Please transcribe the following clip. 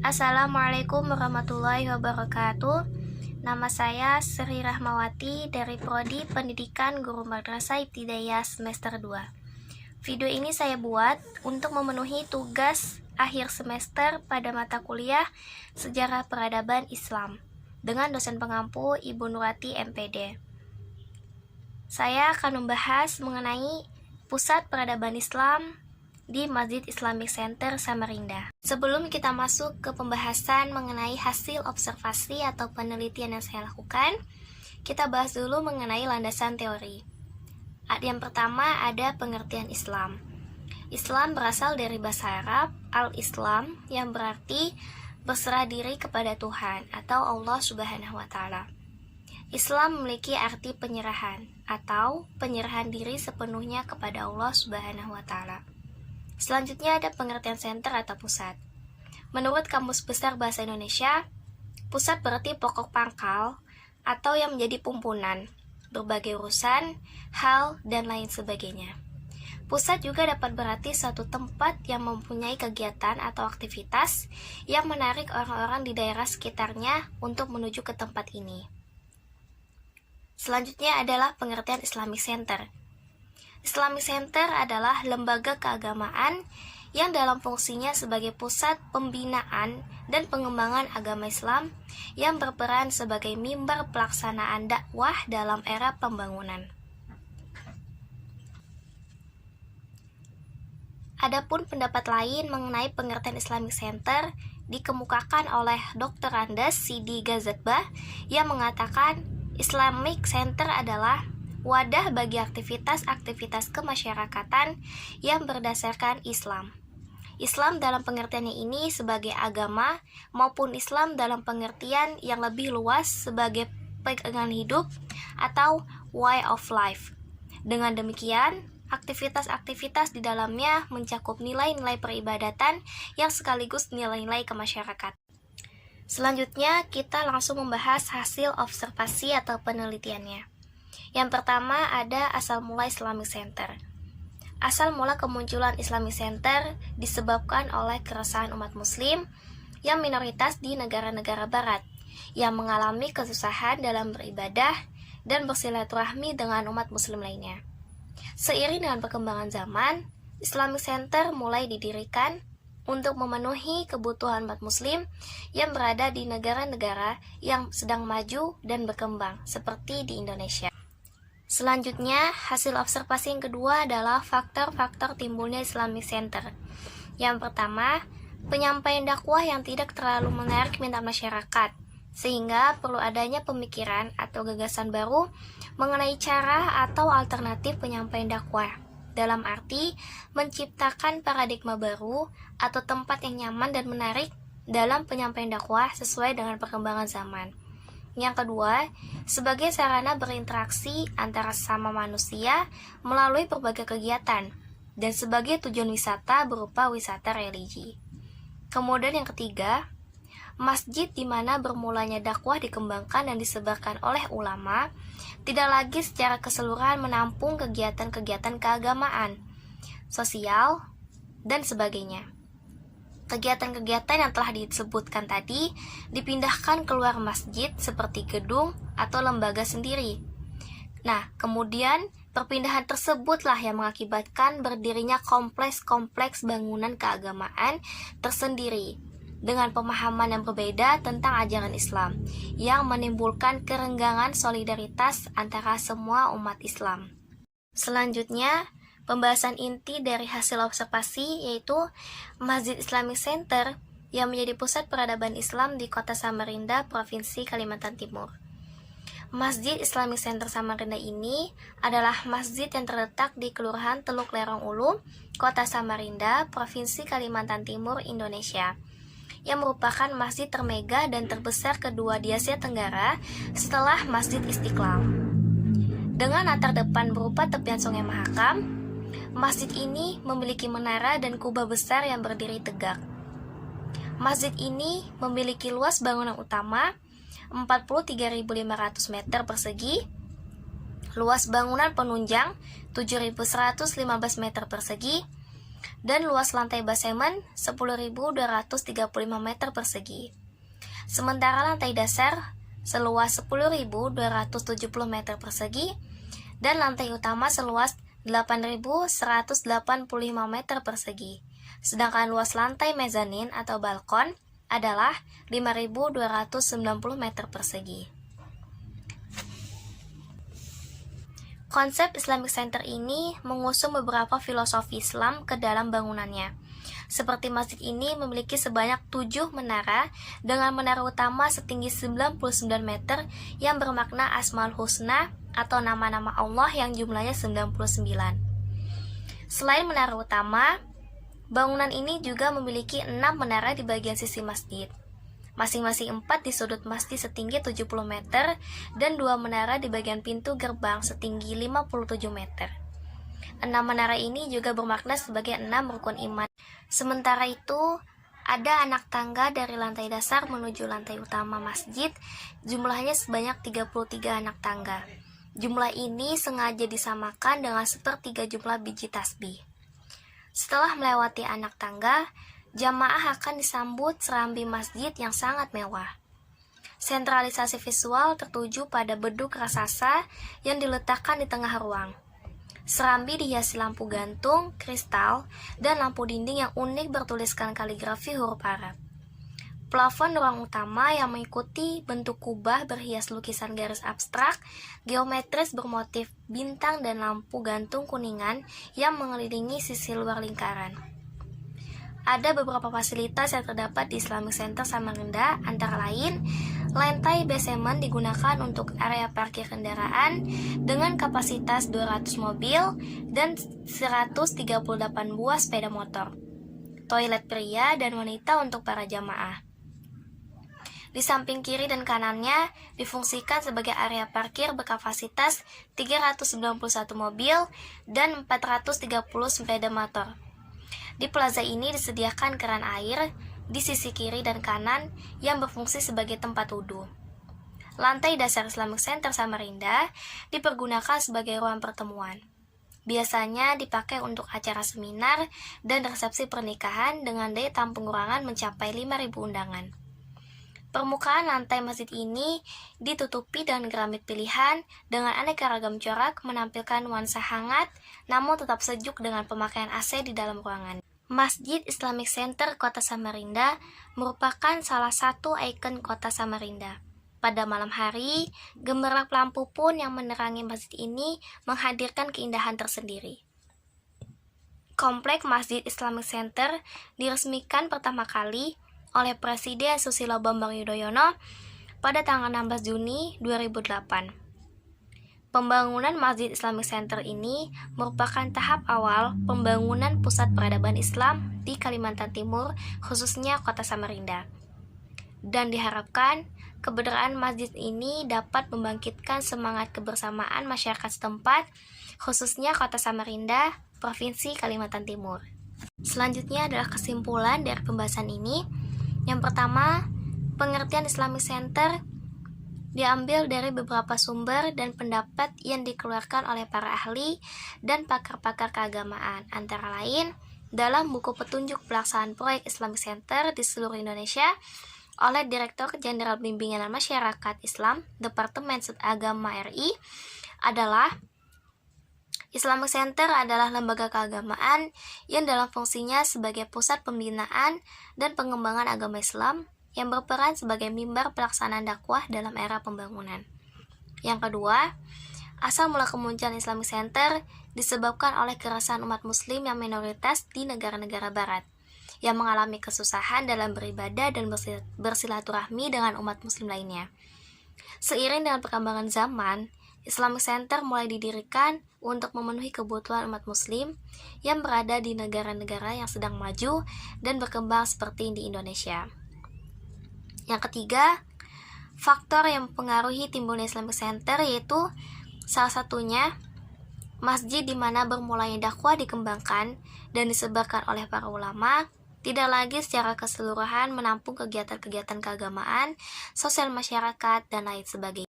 Assalamualaikum warahmatullahi wabarakatuh. Nama saya Sri Rahmawati dari Prodi Pendidikan Guru Madrasah Ibtidaiyah semester 2. Video ini saya buat untuk memenuhi tugas akhir semester pada mata kuliah Sejarah Peradaban Islam dengan dosen pengampu Ibu Nurati MPD. Saya akan membahas mengenai Pusat Peradaban Islam di Masjid Islamic Center Samarinda. Sebelum kita masuk ke pembahasan mengenai hasil observasi atau penelitian yang saya lakukan, kita bahas dulu mengenai landasan teori. Yang pertama ada pengertian Islam. Islam berasal dari bahasa Arab al-Islam yang berarti berserah diri kepada Tuhan atau Allah Subhanahu wa Ta'ala. Islam memiliki arti penyerahan atau penyerahan diri sepenuhnya kepada Allah Subhanahu wa Ta'ala. Selanjutnya ada pengertian center atau pusat. Menurut Kamus Besar Bahasa Indonesia, pusat berarti pokok pangkal atau yang menjadi pumpunan berbagai urusan, hal, dan lain sebagainya. Pusat juga dapat berarti suatu tempat yang mempunyai kegiatan atau aktivitas yang menarik orang-orang di daerah sekitarnya untuk menuju ke tempat ini. Selanjutnya adalah pengertian Islamic Center. Islamic Center adalah lembaga keagamaan yang dalam fungsinya sebagai pusat pembinaan dan pengembangan agama Islam yang berperan sebagai mimbar pelaksanaan dakwah dalam era pembangunan. Adapun pendapat lain mengenai pengertian Islamic Center dikemukakan oleh Dr. Andes Sidi Gazatbah yang mengatakan Islamic Center adalah wadah bagi aktivitas-aktivitas kemasyarakatan yang berdasarkan Islam. Islam dalam pengertiannya ini sebagai agama maupun Islam dalam pengertian yang lebih luas sebagai pegangan hidup atau way of life. Dengan demikian, aktivitas-aktivitas di dalamnya mencakup nilai-nilai peribadatan yang sekaligus nilai-nilai kemasyarakatan. Selanjutnya, kita langsung membahas hasil observasi atau penelitiannya. Yang pertama ada asal mula Islamic Center. Asal mula kemunculan Islamic Center disebabkan oleh keresahan umat muslim yang minoritas di negara-negara barat yang mengalami kesusahan dalam beribadah dan bersilaturahmi dengan umat muslim lainnya. Seiring dengan perkembangan zaman, Islamic Center mulai didirikan untuk memenuhi kebutuhan umat muslim yang berada di negara-negara yang sedang maju dan berkembang seperti di Indonesia. Selanjutnya, hasil observasi yang kedua adalah faktor-faktor timbulnya Islamic Center. Yang pertama, penyampaian dakwah yang tidak terlalu menarik minat masyarakat, sehingga perlu adanya pemikiran atau gagasan baru mengenai cara atau alternatif penyampaian dakwah. Dalam arti, menciptakan paradigma baru atau tempat yang nyaman dan menarik dalam penyampaian dakwah sesuai dengan perkembangan zaman. Yang kedua, sebagai sarana berinteraksi antara sesama manusia melalui berbagai kegiatan dan sebagai tujuan wisata berupa wisata religi. Kemudian yang ketiga, masjid di mana bermulanya dakwah dikembangkan dan disebarkan oleh ulama tidak lagi secara keseluruhan menampung kegiatan-kegiatan keagamaan, sosial, dan sebagainya. Kegiatan-kegiatan yang telah disebutkan tadi dipindahkan keluar masjid seperti gedung atau lembaga sendiri. Nah, kemudian perpindahan tersebutlah yang mengakibatkan berdirinya kompleks-kompleks bangunan keagamaan tersendiri dengan pemahaman yang berbeda tentang ajaran Islam yang menimbulkan kerenggangan solidaritas antara semua umat Islam. Selanjutnya, pembahasan inti dari hasil observasi yaitu Masjid Islamic Center yang menjadi pusat peradaban Islam di Kota Samarinda, Provinsi Kalimantan Timur. Masjid Islamic Center Samarinda ini adalah masjid yang terletak di Kelurahan Teluk Lerong Ulu, Kota Samarinda, Provinsi Kalimantan Timur, Indonesia, yang merupakan masjid termega dan terbesar kedua di Asia Tenggara setelah Masjid Istiqlal. Dengan latar depan berupa tepian Sungai Mahakam, masjid ini memiliki menara dan kubah besar yang berdiri tegak. Masjid ini memiliki luas bangunan utama 43.500 meter persegi, luas bangunan penunjang 7.115 meter persegi, dan luas lantai basemen 10.235 meter persegi. Sementara lantai dasar seluas 10.270 meter persegi dan lantai utama seluas 8.185 meter persegi. Sedangkan luas lantai mezanin atau balkon adalah 5.290 meter persegi. Konsep Islamic Center ini mengusung beberapa filosofi Islam ke dalam bangunannya. Seperti masjid ini memiliki sebanyak 7 menara dengan menara utama setinggi 99 meter yang bermakna Asmaul Husna atau nama-nama Allah yang jumlahnya 99. Selain menara utama, bangunan ini juga memiliki 6 menara di bagian sisi masjid. Masing-masing 4 di sudut masjid setinggi 70 meter dan 2 menara di bagian pintu gerbang setinggi 57 meter. 6 menara ini juga bermakna sebagai 6 rukun iman. Sementara itu, ada anak tangga dari lantai dasar menuju lantai utama masjid, jumlahnya sebanyak 33 anak tangga. Jumlah ini sengaja disamakan dengan sepertiga jumlah biji tasbih. Setelah melewati anak tangga, jamaah akan disambut serambi masjid yang sangat mewah. Sentralisasi visual tertuju pada beduk raksasa yang diletakkan di tengah ruang. Serambi dihiasi lampu gantung, kristal, dan lampu dinding yang unik bertuliskan kaligrafi huruf Arab. Plafon ruang utama yang mengikuti bentuk kubah berhias lukisan garis abstrak, geometris bermotif bintang dan lampu gantung kuningan yang mengelilingi sisi luar lingkaran. Ada beberapa fasilitas yang terdapat di Islamic Center Samarinda, antara lain lantai basement digunakan untuk area parkir kendaraan dengan kapasitas 200 mobil dan 138 buah sepeda motor, toilet pria dan wanita untuk para jamaah. Di samping kiri dan kanannya difungsikan sebagai area parkir berkapasitas 391 mobil dan 430 sepeda motor. Di plaza ini disediakan keran air di sisi kiri dan kanan yang berfungsi sebagai tempat wudhu. Lantai dasar Islamic Center Samarinda dipergunakan sebagai ruang pertemuan. Biasanya dipakai untuk acara seminar dan resepsi pernikahan dengan daya tampung ruangan mencapai 5.000 undangan. Permukaan lantai masjid ini ditutupi dengan keramik pilihan dengan aneka ragam corak menampilkan nuansa hangat namun tetap sejuk dengan pemakaian AC di dalam ruangan. Masjid Islamic Center Kota Samarinda merupakan salah satu ikon Kota Samarinda. Pada malam hari, gemerlap lampu pun yang menerangi masjid ini menghadirkan keindahan tersendiri. Komplek Masjid Islamic Center diresmikan pertama kali oleh Presiden Susilo Bambang Yudhoyono pada tanggal 16 Juni 2008. Pembangunan Masjid Islamic Center ini merupakan tahap awal pembangunan pusat peradaban Islam di Kalimantan Timur, khususnya Kota Samarinda. Dan diharapkan keberadaan masjid ini dapat membangkitkan semangat kebersamaan masyarakat setempat, khususnya Kota Samarinda, Provinsi Kalimantan Timur. Selanjutnya adalah kesimpulan dari pembahasan ini. Yang pertama, pengertian Islamic Center diambil dari beberapa sumber dan pendapat yang dikeluarkan oleh para ahli dan pakar-pakar keagamaan, antara lain dalam buku petunjuk pelaksanaan proyek Islamic Center di seluruh Indonesia oleh Direktur Jenderal Bimbingan Masyarakat Islam Departemen Agama RI adalah Islamic Center adalah lembaga keagamaan yang dalam fungsinya sebagai pusat pembinaan dan pengembangan agama Islam yang berperan sebagai mimbar pelaksanaan dakwah dalam era pembangunan. Yang kedua, asal mula kemunculan Islamic Center disebabkan oleh keresahan umat muslim yang minoritas di negara-negara barat, yang mengalami kesusahan dalam beribadah dan bersilaturahmi dengan umat muslim lainnya. Seiring dengan perkembangan zaman, Islamic Center mulai didirikan untuk memenuhi kebutuhan umat muslim yang berada di negara-negara yang sedang maju dan berkembang seperti di Indonesia. Yang ketiga, faktor yang mempengaruhi timbulnya Islamic Center yaitu salah satunya masjid di mana bermulanya dakwah dikembangkan dan disebarkan oleh para ulama tidak lagi secara keseluruhan menampung kegiatan-kegiatan keagamaan, sosial masyarakat, dan lain sebagainya.